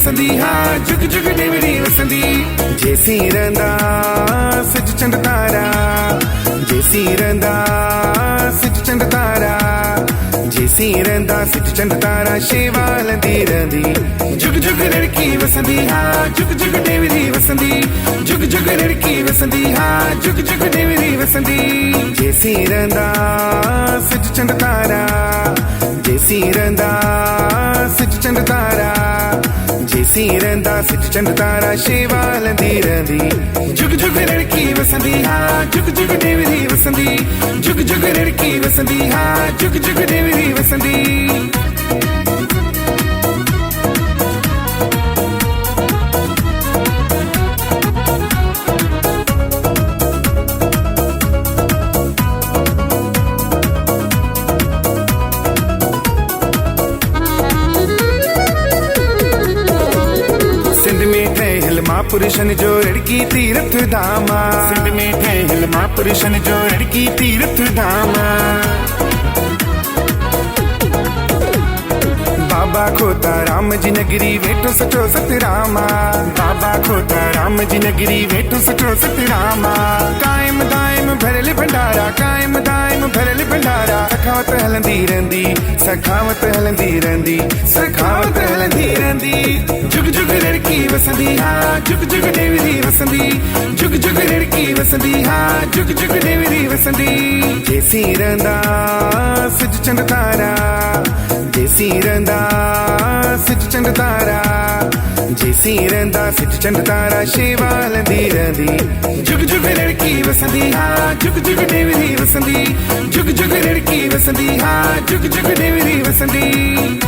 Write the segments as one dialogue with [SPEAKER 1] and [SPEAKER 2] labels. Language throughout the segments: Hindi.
[SPEAKER 1] वसंदी हाँ जुग जुग नेवरी वसंदी जैसी रंदा सच चंद तारा जैसी रंदा सच चंद तारा जैसी रंदा सच चंद तारा शेवाल दी रंदी जुग जुग लड़की वसंदी हाँ जुग जुग नेवरी वसंदी जुग जुग लड़की वसंदी हाँ जुग जुग नेवरी वसंदी जैसी रंदा सच चंद तारा जैसी रंदा सच चंद तारा जैसी रंदा सच चंद तारा शेवाल दी रंदी जुग जुग लड़की वसंदी हाँ जुग जुग नेवरी वसंदी जुग जुग लड़की वसंदी हाँ जुग जुग नेवरी वसंदी महापुरुषन जो लड़की तीर्थ धामा सिंध में ठहल महापुरुषन जो लड़की तीर्थ धामा बाबा खोता राम जी नगरी वेठो सचो सतरामा बाबा खोता राम जी नगरी वेठो सचो सतरामा कायम दायम भरल भंडारा कायम दायम भरल भंडारा सखावत हलंदी रहंदी सखावत हलंदी रहंदी सखावत हलंदी रहंदी जुग जुग लड़की वसंदी हाँ जुग जुग नेवरी वसंदी जुग जुग लड़की वसंदी हाँ जुग जुग नेवरी वसंदी जैसी रंदा सच चंद तारा जैसी रंदा सच चंद तारा जैसी रंदा सच चंद तारा शेवाल दी रंदी जुग जुग लड़की वसंदी हाँ जुग जुग नेवरी वसंदी जुग जुग लड़की वसंदी हाँ जुग जुग नेवरी वसंदी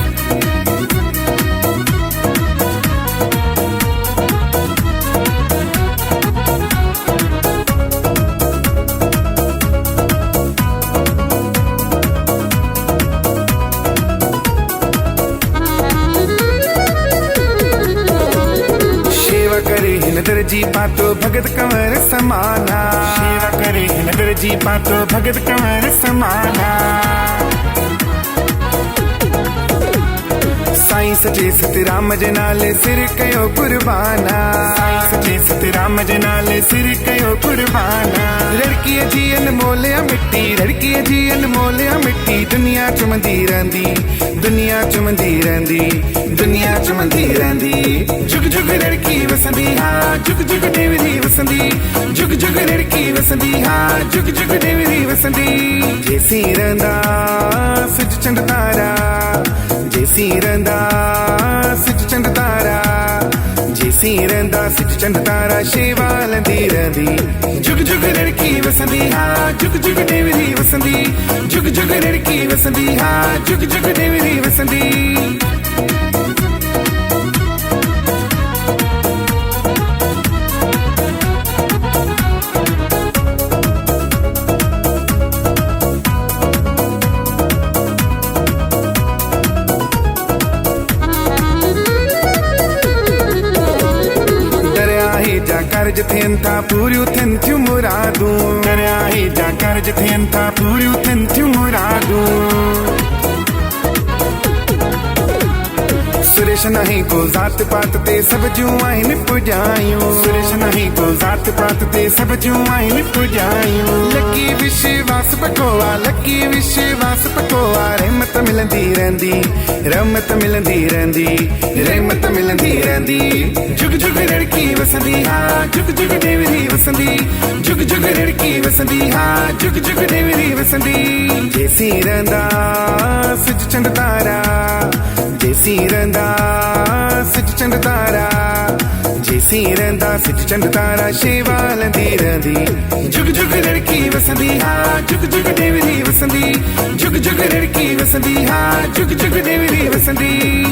[SPEAKER 1] नदर जी पातो भगत कंवर समाना सेवा करे नदर जी पातो भगत कंवर समाना साईं सचे सतराम जे नाले सिर कयो कुर्बाना साईं सचे सतराम जे नाले सिर कयो कुर्बाना लड़की जी अनमोलिया मिट्टी लड़की जी अनमोलिया मिट्टी दुनिया चुमंदी रहंदी दुनिया चुमंदी रहंदी दुनिया चुमंदी रहंदी जुग जुग लड़की वसंदी हाँ जुग जुग नेवरी वसंदी जुग जुग लड़की वसंदी हाँ जुग जुग नेवरी वसंदी जैसी रंदा सच चंद तारा जैसी रंदा सच चंद तारा जैसी रंदा सच चंद तारा शेवाल दी रंदी जुग जुग लड़की वसंदी हाँ जुग जुग नेवरी वसंदी जुग जुग लड़की वसंदी हाँ जुग जुग नेवरी वसंदी जा कर्ज थियन था पूरियूं थियन थियूं मुरादूं दरिया जा कर्ज थियन था पूरियूं थियन थियूं मुरादूं सुरेश नहीं को जात पात ते सब जूं आहिनि पुॼायूं सुरेश नहीं को जात पात ते सब जूं आहिनि पुॼायूं लकी विश्वास पकोआ लकी विश्वास पकोआ रहमत मिलंदी रहंदी रहमत मिलंदी रहंदी रहमत मिलंदी रहंदी जुग जुग लड़की वसंदी हाँ जुग जुग नेवरी वसंदी जुग जुग लड़की वसंदी हाँ जुग जुग नेवरी वसंदी जैसी रंदा सच चंद तारा जैसी रंदा सच चंद तारा जैसी रंदा सच चंद तारा शेवाल दी रंदी जुग जुग लड़की वसंदी हाँ जुग जुग नेवरी वसंदी जुग जुग लड़की वसंदी हाँ जुग जुग नेवरी वसंदी